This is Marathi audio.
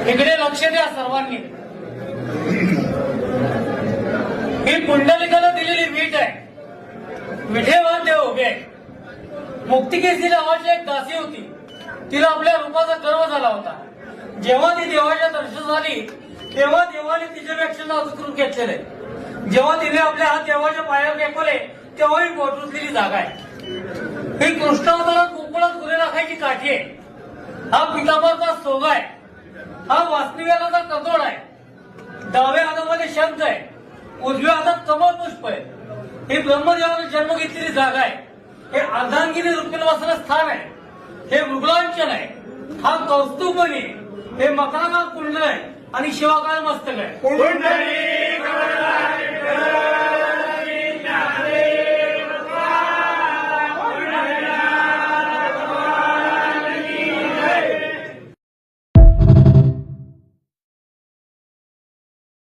इकडे लक्ष द्या सर्वांनी. ही पुंडलिकाला दिलेली वीट आहे. विठेवर देव उभे आहे. मुक्तिकेसी नावाची एक दासी होती. तिला आपल्या रूपाचा गर्व झाला होता. जेव्हा ती देवाच्या दर्शन झाली तेव्हा देवाने तिच्यापेक्षा नाजूक रूप घेतलेले. जेव्हा तिने आपले हात देवाच्या पायावर टेकवले तेव्हा ही पोटरुतलेली जागा आहे. ही कृष्णावतारात गोकुळात गुरे राखायची काठी आहे. हा पितांबरचा सोगा आहे. हा वास्तविकाचा कतोड आहे. डाव्या हातामध्ये शंख आहे. उजव्या हातात कमल पुष्प आहे. ही ब्रह्मदेवाने जन्म घेतलेली जागा आहे. हे अर्धांगिनी रुक्मिणीवासना स्थान आहे. हे मृगलांचन आहे. हा कौस्तुभमणी आहे. हे मकराकाल कुंडल आहे आणि शिवाकाल मस्तक आहे.